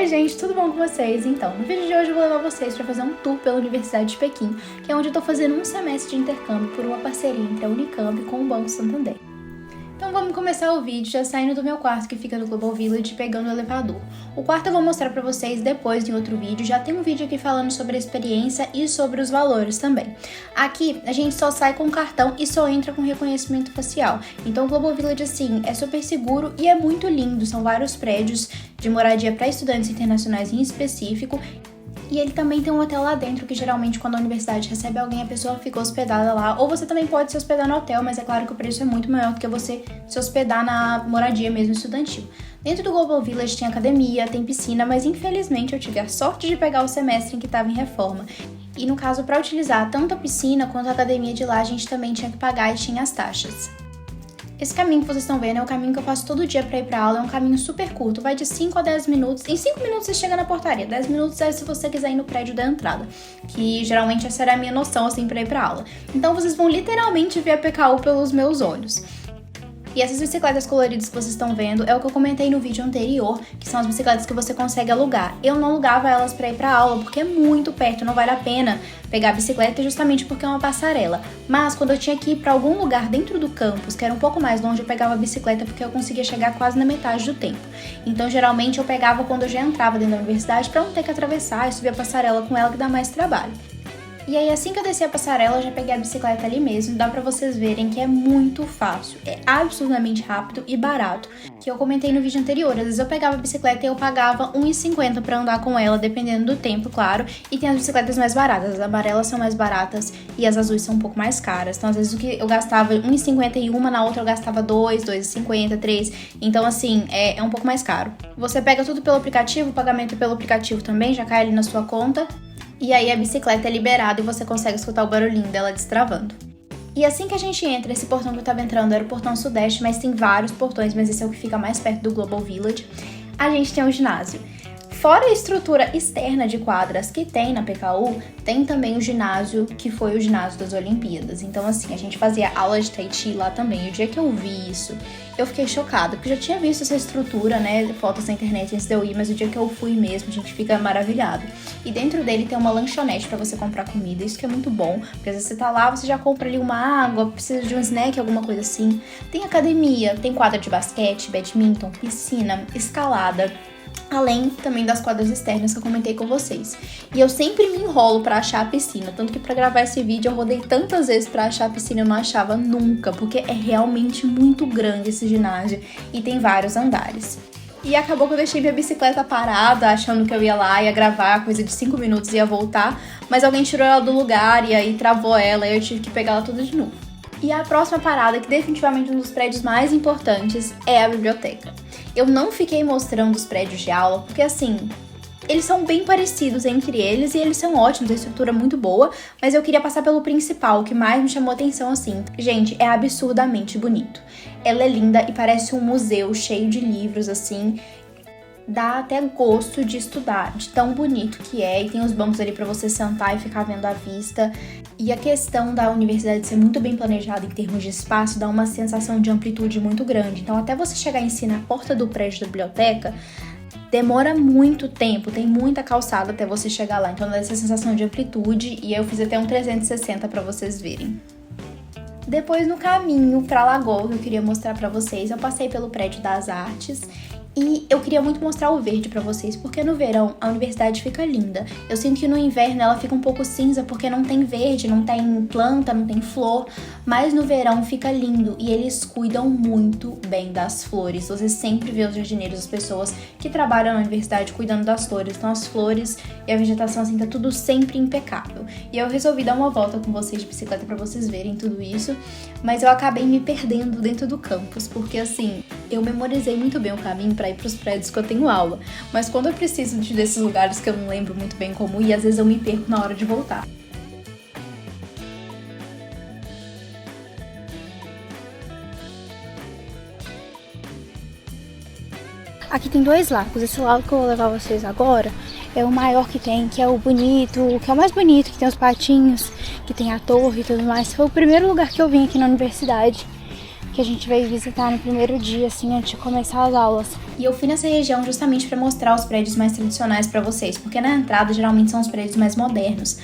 gente, tudo bom com vocês? Então, no vídeo de hoje eu vou levar vocês para fazer um tour pela Universidade de Pequim, que é onde eu tô fazendo um semestre de intercâmbio por uma parceria entre a Unicamp com o Banco Santander. Então vamos começar o vídeo já saindo do meu quarto que fica no Global Village e pegando o elevador. O quarto eu vou mostrar pra vocês depois em outro vídeo, já tem um vídeo aqui falando sobre a experiência e sobre os valores também. Aqui a gente só sai com cartão e só entra com reconhecimento facial. Então o Global Village assim é super seguro e é muito lindo, são vários prédios de moradia para estudantes internacionais em específico. E ele também tem um hotel lá dentro, que geralmente quando a universidade recebe alguém, a pessoa fica hospedada lá. Ou você também pode se hospedar no hotel, mas é claro que o preço é muito maior do que você se hospedar na moradia mesmo estudantil. Dentro do Global Village tem academia, tem piscina, mas infelizmente eu tive a sorte de pegar o semestre em que estava em reforma. E no caso, para utilizar tanto a piscina quanto a academia de lá, a gente também tinha que pagar e tinha as taxas. Esse caminho que vocês estão vendo é o caminho que eu faço todo dia pra ir pra aula, é um caminho super curto, vai de 5 a 10 minutos. Em 5 minutos você chega na portaria, 10 minutos é se você quiser ir no prédio da entrada, que geralmente essa era a minha noção assim pra ir pra aula. Então vocês vão literalmente ver a PKU pelos meus olhos. E essas bicicletas coloridas que vocês estão vendo é o que eu comentei no vídeo anterior, que são as bicicletas que você consegue alugar. Eu não alugava elas pra ir pra aula, porque é muito perto, não vale a pena pegar a bicicleta justamente porque é uma passarela. Mas quando eu tinha que ir pra algum lugar dentro do campus, que era um pouco mais longe, eu pegava a bicicleta porque eu conseguia chegar quase na metade do tempo. Então geralmente eu pegava quando eu já entrava dentro da universidade pra não ter que atravessar e subir a passarela com ela, que dá mais trabalho. E aí assim que eu desci a passarela, eu já peguei a bicicleta ali mesmo, dá pra vocês verem que é muito fácil, é absurdamente rápido e barato, que eu comentei no vídeo anterior. Às vezes eu pegava a bicicleta e eu pagava R$1,50 pra andar com ela, dependendo do tempo, claro, e tem as bicicletas mais baratas, as amarelas são mais baratas e as azuis são um pouco mais caras, então às vezes o que eu gastava R$1,50 em uma, na outra eu gastava R$2, R$2,50, R$3, então assim, é um pouco mais caro. Você pega tudo pelo aplicativo, o pagamento pelo aplicativo também, já cai ali na sua conta. E aí a bicicleta é liberada e você consegue escutar o barulhinho dela destravando. E assim que a gente entra, esse portão que eu tava entrando era o portão sudeste, mas tem vários portões, mas esse é o que fica mais perto do Global Village. A gente tem um ginásio. Fora a estrutura externa de quadras que tem na PKU, tem também o ginásio, que foi o ginásio das Olimpíadas. Então assim, a gente fazia aula de Tai Chi lá também. O dia que eu vi isso, eu fiquei chocada, porque eu já tinha visto essa estrutura, né, fotos na internet antes de eu ir, mas o dia que eu fui mesmo, a gente fica maravilhado. E dentro dele tem uma lanchonete pra você comprar comida, isso que é muito bom, porque às vezes você tá lá, você já compra ali uma água, precisa de um snack, alguma coisa assim. Tem academia, tem quadra de basquete, badminton, piscina, escalada, além também das quadras externas que eu comentei com vocês. E eu sempre me enrolo pra achar a piscina, tanto que pra gravar esse vídeo eu rodei tantas vezes pra achar a piscina, eu não achava nunca, porque é realmente muito grande esse ginásio e tem vários andares. E acabou que eu deixei minha bicicleta parada, achando que eu ia lá, ia gravar, coisa de 5 minutos e ia voltar, mas alguém tirou ela do lugar e aí travou ela e eu tive que pegar ela tudo de novo. E a próxima parada, que definitivamente é um dos prédios mais importantes, é a biblioteca. Eu não fiquei mostrando os prédios de aula, porque assim, eles são bem parecidos entre eles e eles são ótimos, a estrutura é muito boa, mas eu queria passar pelo principal, o que mais me chamou atenção assim. Gente, é absurdamente bonito. Ela é linda e parece um museu cheio de livros assim. Dá até gosto de estudar, de tão bonito que é, e tem os bancos ali pra você sentar e ficar vendo a vista. E a questão da universidade ser muito bem planejada em termos de espaço dá uma sensação de amplitude muito grande. Então até você chegar em si na porta do prédio da biblioteca, demora muito tempo, tem muita calçada até você chegar lá. Então dá essa sensação de amplitude e eu fiz até um 360 pra vocês verem. Depois no caminho pra Lagoa, que eu queria mostrar pra vocês, eu passei pelo prédio das artes. E eu queria muito mostrar o verde pra vocês, porque no verão a universidade fica linda. Eu sinto que no inverno ela fica um pouco cinza, porque não tem verde, não tem planta, não tem flor. Mas no verão fica lindo e eles cuidam muito bem das flores. Você sempre vê os jardineiros, as pessoas que trabalham na universidade cuidando das flores. Então as flores e a vegetação assim tá tudo sempre impecável. E eu resolvi dar uma volta com vocês de bicicleta pra vocês verem tudo isso. Mas eu acabei me perdendo dentro do campus, porque assim, eu memorizei muito bem o caminho pra ir pros prédios que eu tenho aula, mas quando eu preciso desses lugares que eu não lembro muito bem como ir, às vezes eu me perco na hora de voltar. Aqui tem dois lagos, esse lago que eu vou levar vocês agora é o maior que tem, que é o bonito, que é o mais bonito, que tem os patinhos, que tem a torre e tudo mais. Foi o primeiro lugar que eu vim aqui na universidade, que a gente veio visitar no primeiro dia, assim, antes de começar as aulas. E eu fui nessa região justamente para mostrar os prédios mais tradicionais para vocês, porque na entrada geralmente são os prédios mais modernos.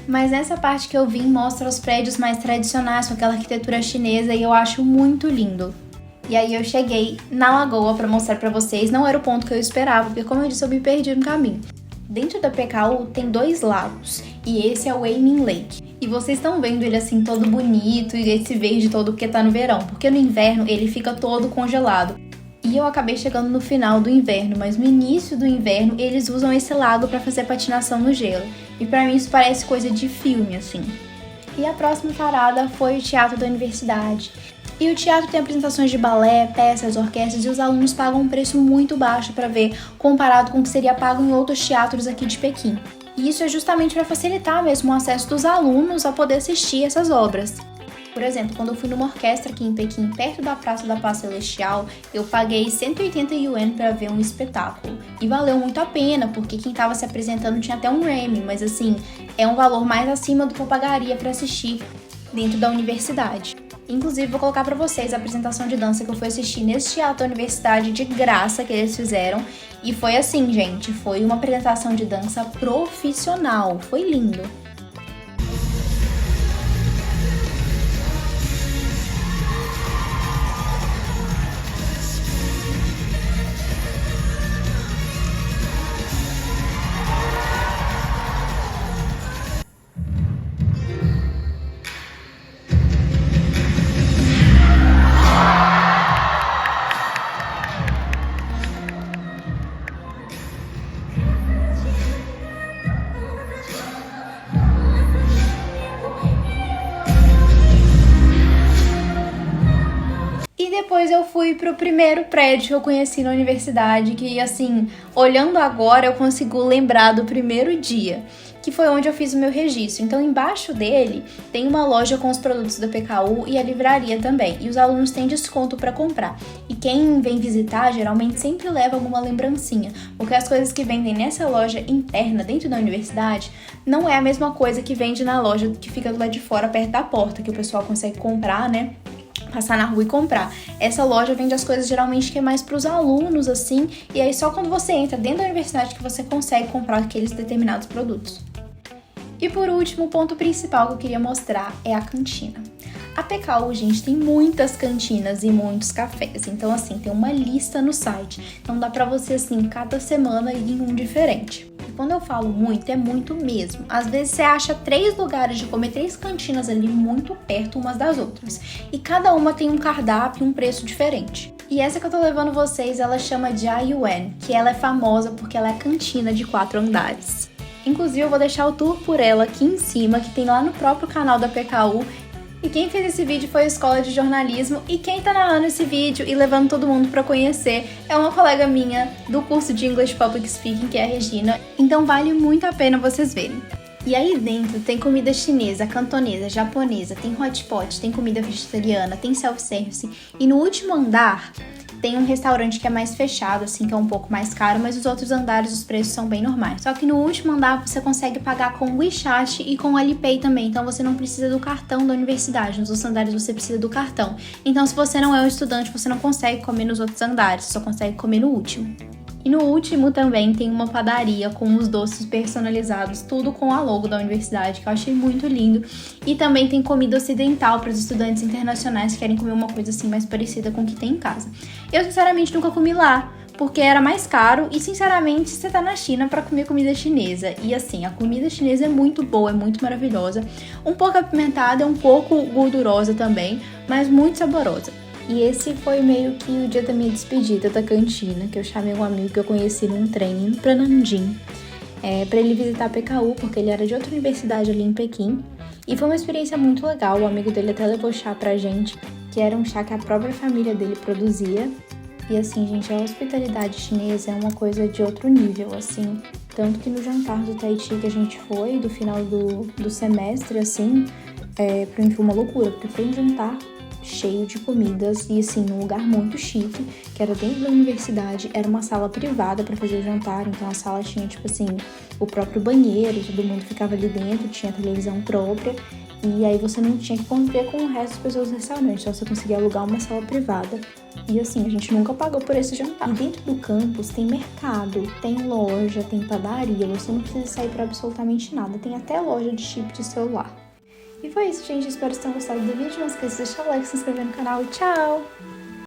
Mas nessa parte que eu vim mostra os prédios mais tradicionais, com aquela arquitetura chinesa, e eu acho muito lindo. E aí eu cheguei na lagoa para mostrar para vocês, não era o ponto que eu esperava, porque como eu disse, eu me perdi no caminho. Dentro da PKU tem 2 lagos, e esse é o Weimin Lake. E vocês estão vendo ele assim todo bonito e esse verde todo porque tá no verão, porque no inverno ele fica todo congelado. E eu acabei chegando no final do inverno, mas no início do inverno eles usam esse lago para fazer patinação no gelo. E pra mim isso parece coisa de filme, assim. E a próxima parada foi o Teatro da Universidade. E o teatro tem apresentações de balé, peças, orquestras, e os alunos pagam um preço muito baixo para ver, comparado com o que seria pago em outros teatros aqui de Pequim. E isso é justamente para facilitar mesmo o acesso dos alunos a poder assistir essas obras. Por exemplo, quando eu fui numa orquestra aqui em Pequim, perto da Praça da Paz Celestial, eu paguei 180 yuan para ver um espetáculo. E valeu muito a pena, porque quem estava se apresentando tinha até um Grammy, mas assim, é um valor mais acima do que eu pagaria para assistir dentro da universidade. Inclusive, vou colocar pra vocês a apresentação de dança que eu fui assistir nesse teatro da universidade de graça que eles fizeram. E foi assim, gente, foi uma apresentação de dança profissional. Foi lindo. Depois eu fui pro primeiro prédio que eu conheci na universidade, que assim, olhando agora eu consigo lembrar do primeiro dia, que foi onde eu fiz o meu registro. Então embaixo dele tem uma loja com os produtos da PKU e a livraria também, e os alunos têm desconto para comprar. E quem vem visitar geralmente sempre leva alguma lembrancinha, porque as coisas que vendem nessa loja interna dentro da universidade não é a mesma coisa que vende na loja que fica do lado de fora perto da porta, que o pessoal consegue comprar, né? Passar na rua e comprar. Essa loja vende as coisas geralmente que é mais para os alunos, assim, e aí só quando você entra dentro da universidade que você consegue comprar aqueles determinados produtos. E por último, o ponto principal que eu queria mostrar é a cantina. A PKU, gente, tem muitas cantinas e muitos cafés, então assim, tem uma lista no site, então dá pra você assim, cada semana ir em um diferente. E quando eu falo muito, é muito mesmo. Às vezes você acha 3 lugares de comer, 3 cantinas ali muito perto umas das outras, e cada uma tem um cardápio e um preço diferente. E essa que eu tô levando vocês, ela chama de Jiayuan, que ela é famosa porque ela é cantina de 4 andares. Inclusive eu vou deixar o tour por ela aqui em cima, que tem lá no próprio canal da PKU. E quem fez esse vídeo foi a Escola de Jornalismo, e quem tá narrando esse vídeo e levando todo mundo pra conhecer é uma colega minha do curso de English Public Speaking, que é a Regina, então vale muito a pena vocês verem. E aí dentro tem comida chinesa, cantonesa, japonesa, tem hot pot, tem comida vegetariana, tem self-service, e no último andar tem um restaurante que é mais fechado, assim, que é um pouco mais caro, mas os outros andares os preços são bem normais. Só que no último andar você consegue pagar com WeChat e com Alipay também, então você não precisa do cartão da universidade. Nos outros andares você precisa do cartão. Então se você não é um estudante, você não consegue comer nos outros andares, você só consegue comer no último. E no último também tem uma padaria com os doces personalizados, tudo com a logo da universidade, que eu achei muito lindo. E também tem comida ocidental para os estudantes internacionais que querem comer uma coisa assim mais parecida com o que tem em casa. Eu sinceramente nunca comi lá, porque era mais caro e sinceramente você tá na China para comer comida chinesa. E assim, a comida chinesa é muito boa, é muito maravilhosa. Um pouco apimentada, um pouco gordurosa também, mas muito saborosa. E esse foi meio que o dia da minha despedida da cantina, que eu chamei um amigo que eu conheci num trem indo pra Nanjing, pra ele visitar a PKU, porque ele era de outra universidade ali em Pequim. E foi uma experiência muito legal, o amigo dele até levou chá pra gente, que era um chá que a própria família dele produzia. E assim, gente, a hospitalidade chinesa é uma coisa de outro nível, assim. Tanto que no jantar do Tahiti que a gente foi, do final do semestre, assim, pra mim foi uma loucura, porque foi um jantar cheio de comidas e assim, num lugar muito chique, que era dentro da universidade, era uma sala privada para fazer o jantar, então a sala tinha tipo assim, o próprio banheiro, todo mundo ficava ali dentro, tinha televisão própria, E aí você não tinha que conviver com o resto das pessoas do restaurante, só você conseguia alugar uma sala privada. E assim, a gente nunca pagou por esse jantar. E dentro do campus tem mercado, tem loja, tem padaria, você não precisa sair pra absolutamente nada. Tem até loja de chip de celular. E foi isso, gente. Espero que vocês tenham gostado do vídeo. Não esqueça de deixar o like, se inscrever no canal e tchau!